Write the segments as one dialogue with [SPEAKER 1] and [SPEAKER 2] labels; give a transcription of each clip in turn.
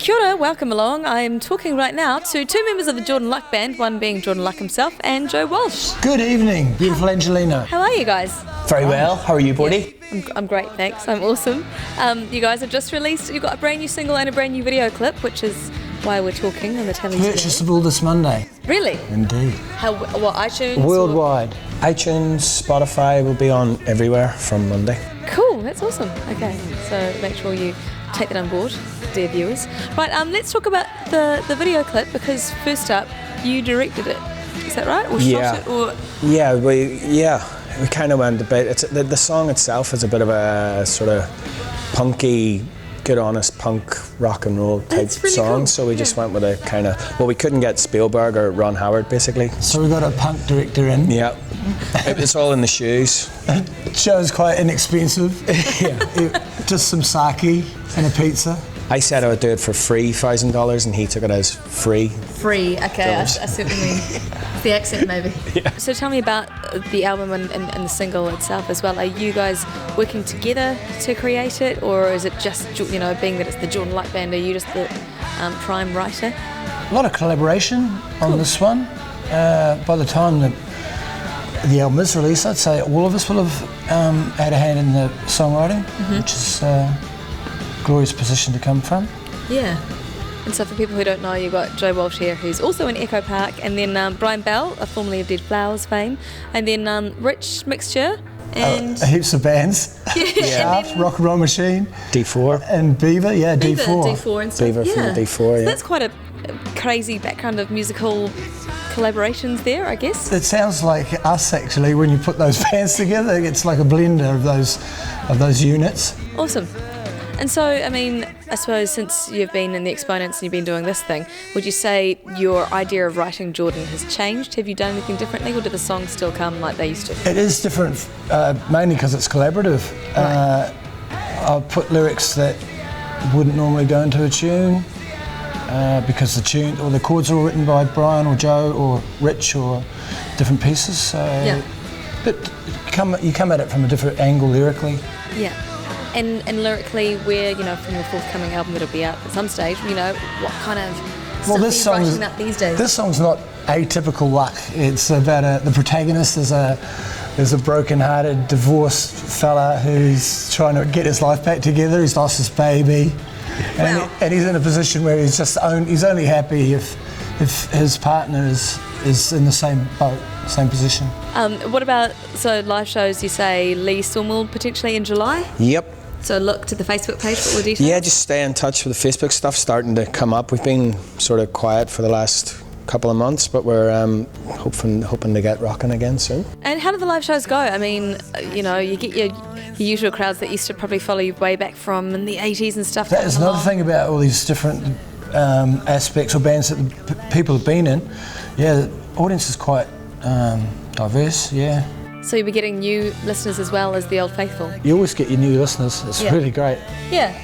[SPEAKER 1] Kia ora, welcome along. I'm talking right now to two members of the Jordan Luck Band, one being Jordan Luck himself and Joe Walsh.
[SPEAKER 2] Good evening, beautiful Angelina.
[SPEAKER 1] How are you guys?
[SPEAKER 3] Very well. How are you, Bordy?
[SPEAKER 1] Yeah, I'm great, thanks. I'm awesome. You guys have just released, you've got a brand new single and a brand new video clip, which is why we're talking on the telly today.
[SPEAKER 2] Purchasable this Monday.
[SPEAKER 1] Really?
[SPEAKER 2] Indeed.
[SPEAKER 1] What, iTunes?
[SPEAKER 2] Worldwide.
[SPEAKER 3] iTunes, Spotify will be on everywhere from Monday.
[SPEAKER 1] Cool, that's awesome. Okay, so make sure you take that on board, dear viewers. Right, let's talk about the video clip, because first up, you directed it. Is that right? Or shot it? Or
[SPEAKER 3] We kind of went a bit. The song itself is a bit of a sort of punky, good honest punk rock and roll type
[SPEAKER 1] really
[SPEAKER 3] song.
[SPEAKER 1] cool.
[SPEAKER 3] So we just went with a kind of, we couldn't get Spielberg or Ron Howard basically.
[SPEAKER 2] So we got a punk director in.
[SPEAKER 3] Yeah, it's all in the shoes.
[SPEAKER 2] Joe's quite inexpensive. Just some sake and a pizza.
[SPEAKER 3] I said I would do it for free, $1,000, and he took it as free.
[SPEAKER 1] Free, okay, I see what you mean. It's the accent maybe. Yeah. So tell me about the album and the single itself as well. Are you guys working together to create it, or is it just, you know, being that it's the Jordan Luck Band, are you just the prime writer?
[SPEAKER 2] A lot of collaboration on this one. By the time the album is released, I'd say all of us will have had a hand in the songwriting, which is glorious position to come from.
[SPEAKER 1] Yeah. And so for people who don't know, you've got Joe Walsh here, who's also in Echo Park, and then Brian Bell, formerly of Dead Flowers fame, and then Rich Mixture, and
[SPEAKER 2] heaps of bands. Shaft, Rock and Roll Machine,
[SPEAKER 3] D4,
[SPEAKER 2] and Beaver.
[SPEAKER 1] D4 and stuff.
[SPEAKER 3] Beaver from D4.
[SPEAKER 1] So that's quite a crazy background of musical collaborations there, I guess.
[SPEAKER 2] It sounds like us actually when you put those bands together. It's like a blender of those units.
[SPEAKER 1] Awesome. And so, I mean, I suppose since you've been in the Exponents and you've been doing this thing, would you say your idea of writing Jordan has changed? Have you done anything differently, or do the songs still come like they used to?
[SPEAKER 2] It is different, mainly because it's collaborative.
[SPEAKER 1] Right.
[SPEAKER 2] I'll put lyrics that wouldn't normally go into a tune because the tune or the chords are all written by Brian or Joe or Rich or different pieces. So you come at it from a different angle lyrically.
[SPEAKER 1] Yeah. And lyrically, where, you know, from the forthcoming album that'll be out at some stage, you know, what kind of stuff are you writing up these days?
[SPEAKER 2] This song's not atypical Luck. It's about the protagonist is a broken-hearted, divorced fella who's trying to get his life back together. He's lost his baby, and he's in a position where he's only happy if his partner is in the same boat, same position.
[SPEAKER 1] What about live shows? You say Lee Sawmill potentially in July?
[SPEAKER 3] Yep.
[SPEAKER 1] So look to the Facebook page for all the details?
[SPEAKER 3] Yeah, just stay in touch with the Facebook stuff starting to come up. We've been sort of quiet for the last couple of months, but we're hoping to get rocking again soon. And
[SPEAKER 1] how do the live shows go? I mean, you know, you get your usual crowds that used to probably follow you way back from in the 80s and stuff.
[SPEAKER 2] That is another thing about all these different aspects or bands that the people have been in. Yeah, the audience is quite diverse, yeah.
[SPEAKER 1] So you'll be getting new listeners as well as the old faithful?
[SPEAKER 2] You always get your new listeners. It's really great.
[SPEAKER 1] Yeah.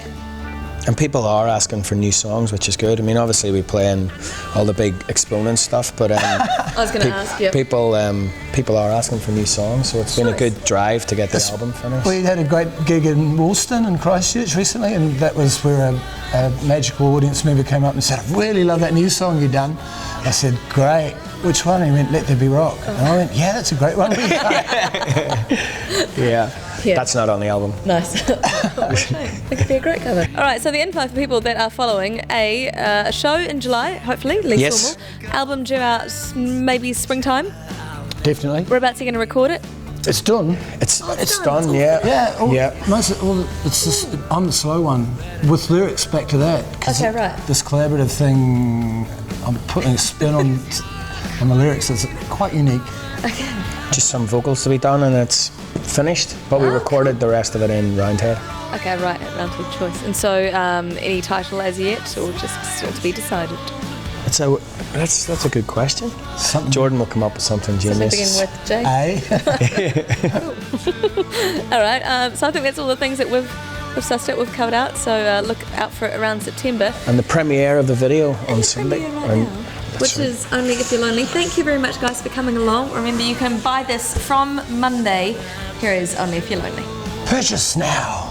[SPEAKER 3] And people are asking for new songs, which is good. I mean, obviously we play in all the big Exponent stuff, but
[SPEAKER 1] I was going to ask you.
[SPEAKER 3] People are asking for new songs, so it's been a good drive to get the album finished.
[SPEAKER 2] We had a great gig in Woolston and Christchurch recently, and that was where a magical audience member came up and said, "I really love that new song you've done." I said, "Great. Which one?" He went, "Let There Be Rock." And I went, "Yeah, that's a great one."
[SPEAKER 3] Yeah. That's not on the album.
[SPEAKER 1] Nice. It could be a great cover. All right, so the info for people that are following a show in July, hopefully, Lee Sawmill. Album due out maybe springtime.
[SPEAKER 2] Definitely.
[SPEAKER 1] Whereabouts are you going to record it?
[SPEAKER 2] It's done.
[SPEAKER 3] It's done. Yeah.
[SPEAKER 2] It's just I'm the slow one with lyrics back to that.
[SPEAKER 1] Okay, right.
[SPEAKER 2] This collaborative thing, I'm putting a spin on the lyrics. It's quite unique.
[SPEAKER 1] Okay.
[SPEAKER 3] Just some vocals to be done, and it's finished. But we recorded the rest of it in Roundhead.
[SPEAKER 1] Okay, right, at Roundhead Choice. And so, any title as yet, or just still to be decided?
[SPEAKER 3] That's a good question. Jordan will come up with something genius.
[SPEAKER 1] Begin with J. All right. So I think that's all the things that we've sussed out, we've covered out. So look out for it around September.
[SPEAKER 3] And the premiere of the video on Sunday.
[SPEAKER 1] Which is Only If You're Lonely. Thank you very much, guys, for coming along. Remember, you can buy this from Monday. Here is Only If You're Lonely.
[SPEAKER 2] Purchase now.